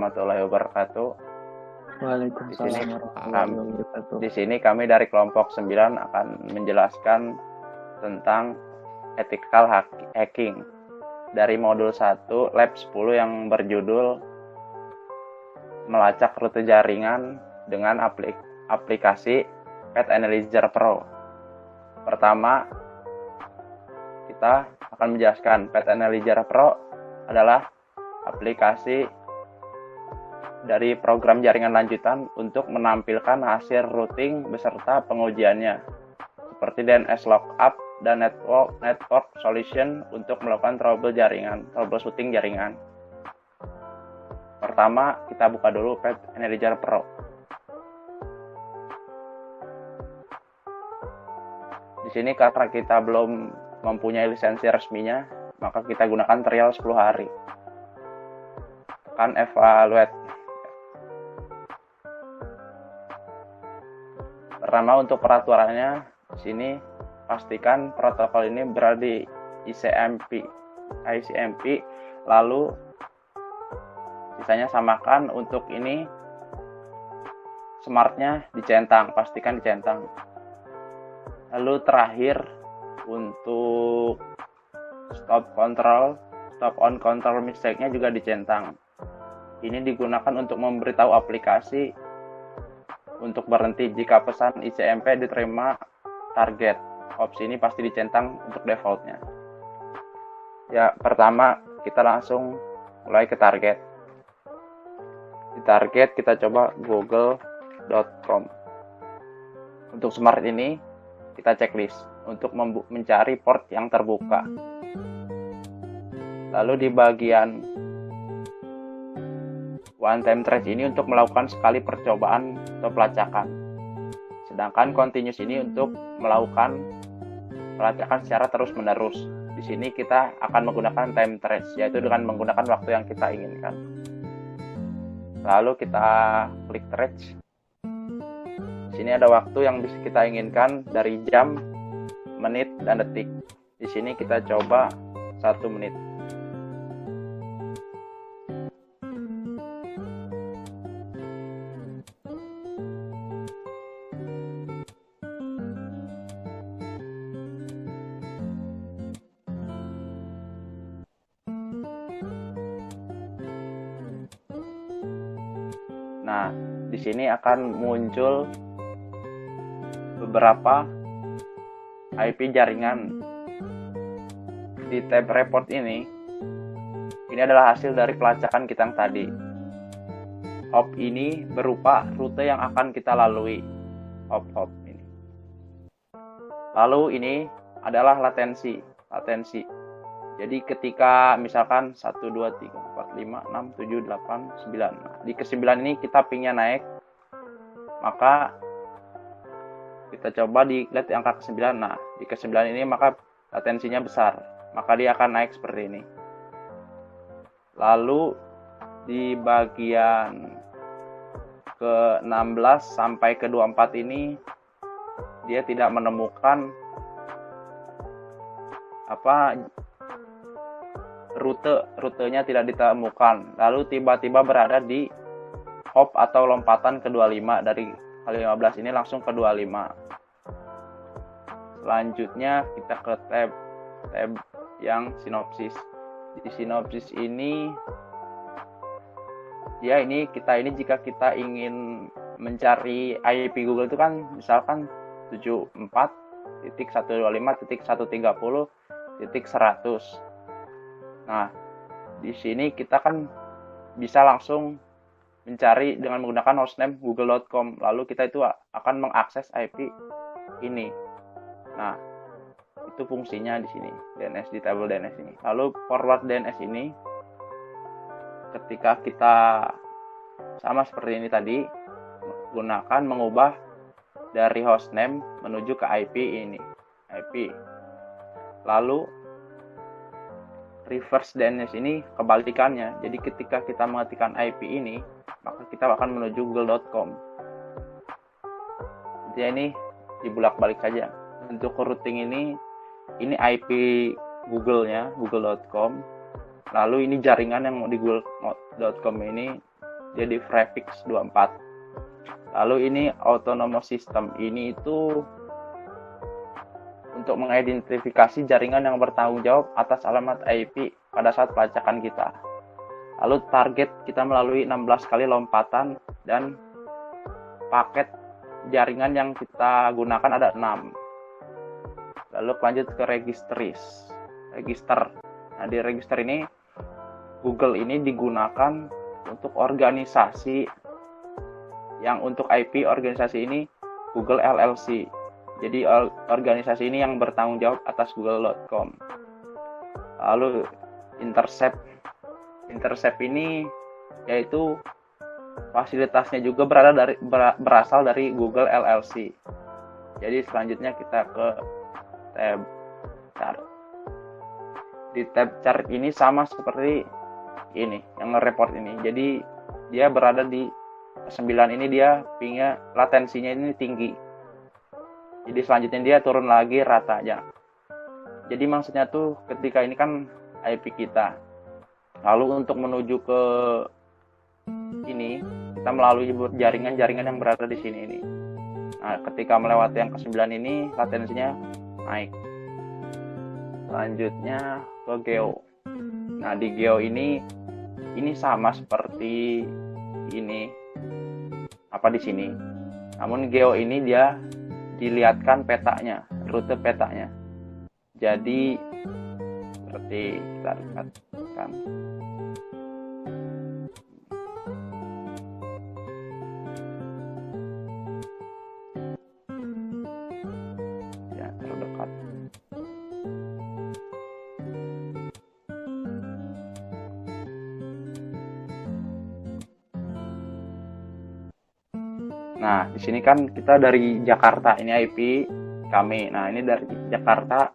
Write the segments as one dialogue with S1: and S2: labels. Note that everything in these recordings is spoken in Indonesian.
S1: warahmatullahi wabarakatuh.
S2: Waalaikumsalam warahmatullahi wabarakatuh.
S1: Di sini kami dari kelompok 9 akan menjelaskan tentang ethical hacking dari modul 1 lab 10 yang berjudul melacak rute jaringan dengan aplikasi Path Analyzer Pro. Pertama, kita akan menjelaskan Path Analyzer Pro adalah aplikasi dari program jaringan lanjutan untuk menampilkan hasil routing beserta pengujiannya, seperti DNS lookup dan network solution untuk melakukan troubleshooting jaringan. Pertama, kita buka dulu Path Analyzer Pro. Di sini karena kita belum mempunyai lisensi resminya, maka kita gunakan trial 10 hari. Tekan evaluate. Pertama, untuk peraturannya, di sini pastikan protokol ini berada di ICMP, lalu sisanya samakan. Untuk ini smartnya dicentang, pastikan dicentang. Lalu terakhir, untuk stop on control mistake-nya juga dicentang. Ini digunakan untuk memberitahu aplikasi untuk berhenti jika pesan ICMP diterima target. Opsi ini pasti dicentang untuk defaultnya. Ya, pertama kita langsung mulai ke target. Di target kita coba google.com. Untuk smart ini kita checklist untuk mencari port yang terbuka. Lalu di bagian one time trace ini untuk melakukan sekali percobaan atau pelacakan. Sedangkan continuous ini untuk melakukan pelacakan secara terus-menerus. Di sini kita akan menggunakan time trace, yaitu dengan menggunakan waktu yang kita inginkan. Lalu kita klik trace. Di sini ada waktu yang bisa kita inginkan dari jam, menit, dan detik. Di sini kita coba 1 menit. Nah, di sini akan muncul beberapa IP jaringan. Di tab report ini adalah hasil dari pelacakan kita yang tadi. Hop ini berupa rute yang akan kita lalui. Hop ini. Lalu ini adalah latensi. Jadi ketika misalkan 1, 2, 3, 4, 5, 6, 7, 8, 9. Nah, di ke-9 ini kita pingnya naik. Maka kita coba lihat angka ke-9. Nah, di ke-9 ini maka latensinya besar. Maka dia akan naik seperti ini. Lalu di bagian ke-16 sampai ke-24 ini dia tidak menemukan rutenya tidak ditemukan. Lalu tiba-tiba berada di hop atau lompatan ke-25. Dari ke-15 ini langsung ke-25. Selanjutnya kita ke tab yang sinopsis. Di sinopsis ini jika kita ingin mencari IP Google itu kan misalkan 74.125.130.100. Nah, di sini kita kan bisa langsung mencari dengan menggunakan hostname google.com. Lalu kita itu akan mengakses IP ini. Nah, itu fungsinya di sini, DNS di tabel DNS ini. Lalu forward DNS ini ketika kita sama seperti ini tadi, mengubah dari hostname menuju ke IP ini. Lalu reverse DNS ini kebalikannya. Jadi ketika kita mengetikkan IP ini, maka kita akan menuju google.com. Jadi ini dibulak-balik saja. Untuk routing ini IP Google-nya, google.com. Lalu ini jaringan yang di google.com ini jadi prefix 24. Lalu ini autonomous system, ini itu untuk mengidentifikasi jaringan yang bertanggung jawab atas alamat IP pada saat pelacakan kita. Lalu target kita melalui 16 kali lompatan dan paket jaringan yang kita gunakan ada 6. Lalu lanjut ke register. Nah, di register ini Google ini digunakan untuk organisasi yang untuk IP organisasi ini Google LLC. Jadi organisasi ini yang bertanggung jawab atas google.com. Lalu Intercept ini yaitu fasilitasnya juga berasal dari Google LLC. Jadi selanjutnya kita ke tab chart. Di tab chart ini sama seperti ini, yang nge-report ini. Jadi dia berada di 9 ini, dia pingnya latensinya ini tinggi. Jadi selanjutnya dia turun lagi rata aja. Jadi maksudnya tuh ketika ini kan IP kita. Lalu untuk menuju ke ini, kita melalui jaringan-jaringan yang berada di sini ini. Nah, ketika melewati yang ke-9 ini, latensinya naik. Selanjutnya ke Geo. Nah, di Geo ini sama seperti ini. Apa di sini? Namun Geo ini dia dilihatkan petanya, rute petanya. Jadi seperti kita lihatkan. Ya, terdekat. Nah, di sini kan kita dari Jakarta, ini IP kami. Nah, ini dari Jakarta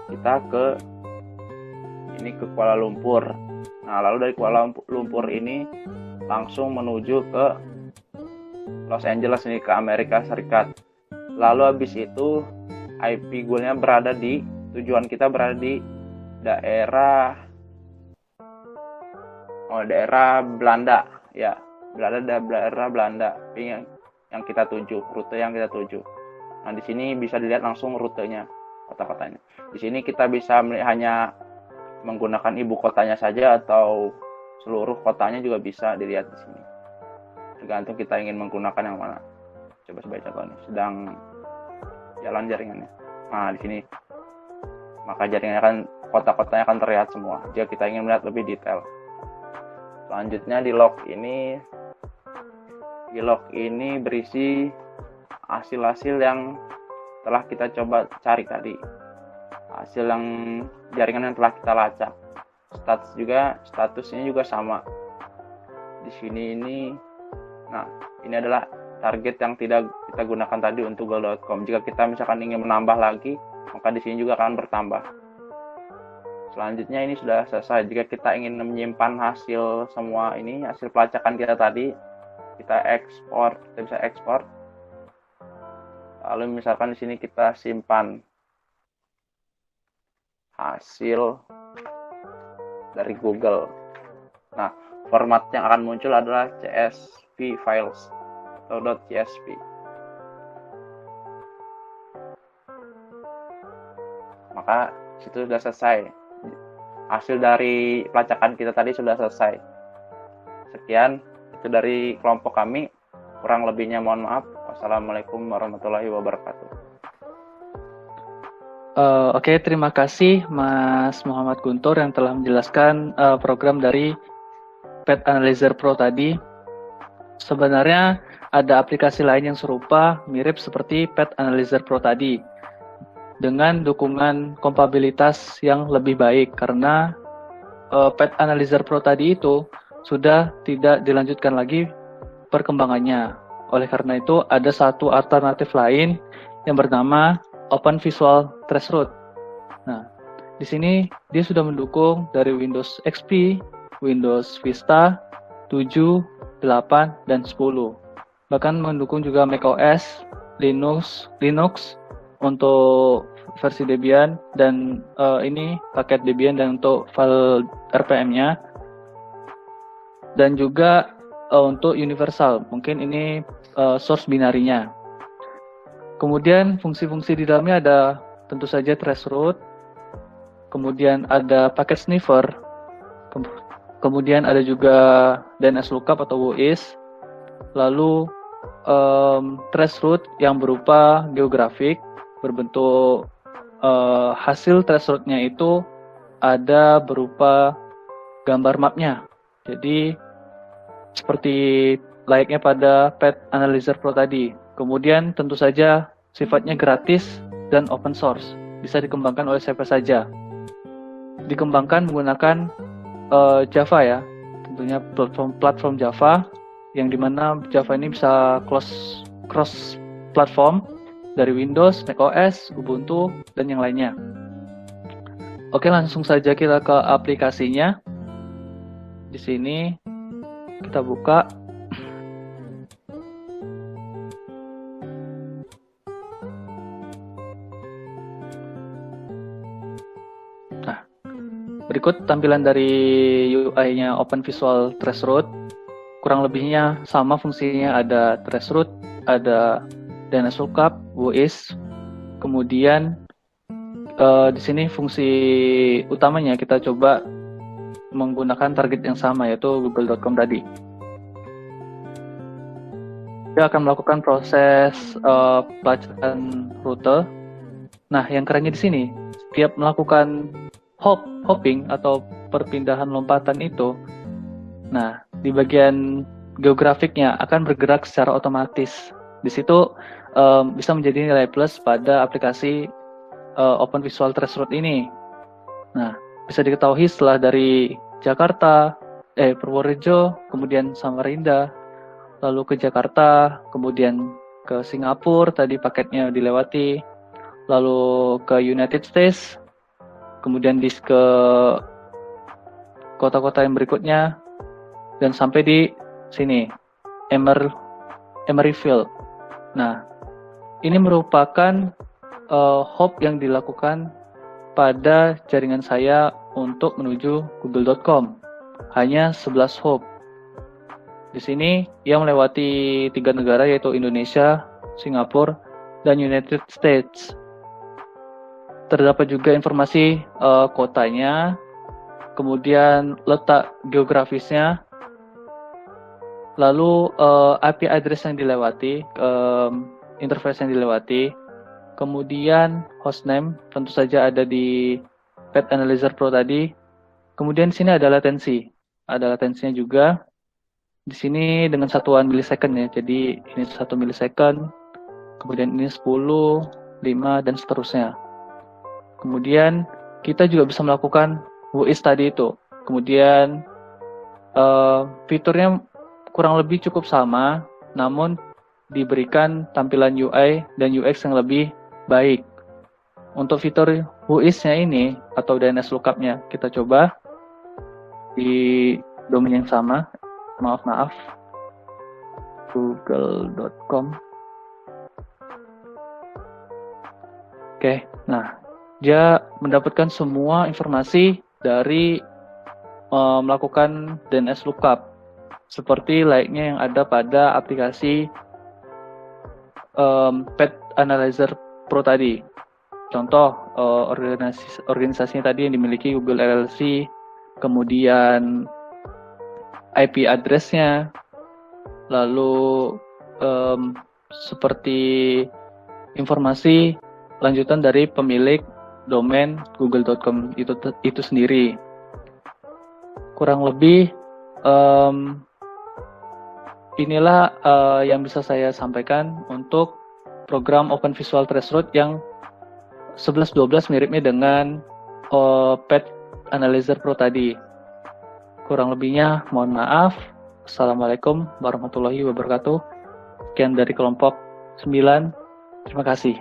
S1: kita ke Kuala Lumpur. Nah, lalu dari Kuala Lumpur ini langsung menuju ke Los Angeles ini, ke Amerika Serikat. Lalu habis itu IP goalnya tujuan kita berada di daerah Belanda, ya. Daerah Belanda yang kita tuju, rute yang kita tuju. Nah, di sini bisa dilihat langsung rutenya, kota-kotanya. Di sini kita bisa hanya menggunakan ibu kotanya saja atau seluruh kotanya juga bisa dilihat di sini. Tergantung kita ingin menggunakan yang mana. Coba sebagai contoh nih, sedang jalan jaringannya. Nah, di sini maka jaringannya kota-kotanya akan terlihat semua jika kita ingin melihat lebih detail. Selanjutnya di log ini berisi hasil-hasil yang telah kita coba cari tadi. Hasil yang jaringan yang telah kita lacak. Statusnya juga sama. Di sini ini adalah target yang tidak kita gunakan tadi untuk google.com. Jika kita misalkan ingin menambah lagi, maka di sini juga akan bertambah. Selanjutnya ini sudah selesai. Jika kita ingin menyimpan hasil semua ini, hasil pelacakan kita tadi, kita bisa ekspor. Lalu misalkan di sini kita simpan hasil dari Google. Nah, format yang akan muncul adalah CSV files atau .csv. Maka situ sudah selesai. Hasil dari pelacakan kita tadi sudah selesai. Sekian itu dari kelompok kami. Kurang lebihnya mohon maaf. Wassalamualaikum warahmatullahi wabarakatuh.
S2: Oke, terima kasih Mas Muhammad Guntur yang telah menjelaskan program dari Pet Analyzer Pro tadi. Sebenarnya ada aplikasi lain yang serupa, mirip seperti Pet Analyzer Pro tadi, dengan dukungan kompatibilitas yang lebih baik, karena Pet Analyzer Pro tadi itu sudah tidak dilanjutkan lagi perkembangannya. Oleh karena itu, ada satu alternatif lain yang bernama Open Visual Traceroute. Nah, di sini dia sudah mendukung dari Windows XP, Windows Vista 7, 8, dan 10. Bahkan mendukung juga macOS, Linux untuk versi Debian, dan ini paket Debian dan untuk file RPM-nya. Dan juga untuk universal. Mungkin ini source binarinya. Kemudian fungsi-fungsi di dalamnya ada tentu saja traceroute, kemudian ada packet sniffer, kemudian ada juga DNS lookup atau WHIS, lalu traceroute yang berupa geografik berbentuk hasil traceroute-nya itu ada berupa gambar mapnya. Jadi seperti layaknya pada Path Analyzer Pro tadi. Kemudian tentu saja sifatnya gratis dan open source. Bisa dikembangkan oleh siapa saja. Dikembangkan menggunakan Java ya. Tentunya platform Java yang dimana Java ini bisa cross platform dari Windows, macOS, Ubuntu, dan yang lainnya. Oke, langsung saja kita ke aplikasinya. Di sini kita buka. Nah, berikut tampilan dari UI-nya Open Visual Traceroute. Kurang lebihnya sama fungsinya, ada traceroute, ada DNS lookup, WHIS. Kemudian di sini fungsi utamanya kita coba menggunakan target yang sama, yaitu google.com tadi. Dia akan melakukan proses pelacakan rute. Nah, yang kerennya di sini, setiap melakukan hopping atau perpindahan lompatan itu, nah, di bagian geografiknya akan bergerak secara otomatis. Di situ bisa menjadi nilai plus pada aplikasi Open Visual Traceroute ini. Nah, bisa diketahui setelah dari Jakarta, Purworejo, kemudian Samarinda, lalu ke Jakarta, kemudian ke Singapura, tadi paketnya dilewati, lalu ke United States, kemudian ke kota-kota yang berikutnya, dan sampai di sini, Emeryville. Nah, ini merupakan hop yang dilakukan pada jaringan saya untuk menuju google.com. Hanya 11 hop. Di sini ia melewati 3 negara, yaitu Indonesia, Singapura, dan United States. Terdapat juga informasi kotanya, kemudian letak geografisnya, lalu IP address yang dilewati, interface yang dilewati, kemudian hostname tentu saja ada di Path Analyzer Pro tadi. Kemudian di sini ada latensinya juga. Di sini dengan satuan millisecond ya, jadi ini 1 millisecond, kemudian ini 10, 5, dan seterusnya. Kemudian kita juga bisa melakukan WHIS tadi itu. Kemudian fiturnya kurang lebih cukup sama, namun diberikan tampilan UI dan UX yang lebih baik. Untuk fitur WHIS-nya ini atau DNS lookup-nya kita coba di domain yang sama. Maaf, google.com. Oke, nah dia mendapatkan semua informasi dari melakukan DNS lookup seperti layaknya yang ada pada aplikasi Path Analyzer Pro tadi. Contoh organisasinya tadi yang dimiliki Google LLC, kemudian IP address-nya, lalu seperti informasi lanjutan dari pemilik domain google.com itu sendiri. Kurang lebih inilah yang bisa saya sampaikan untuk program Open Visual Traceroute yang 11-12 miripnya dengan Path Analyzer Pro tadi. Kurang lebihnya mohon maaf. Assalamualaikum warahmatullahi wabarakatuh. Sekian dari kelompok 9. Terima kasih.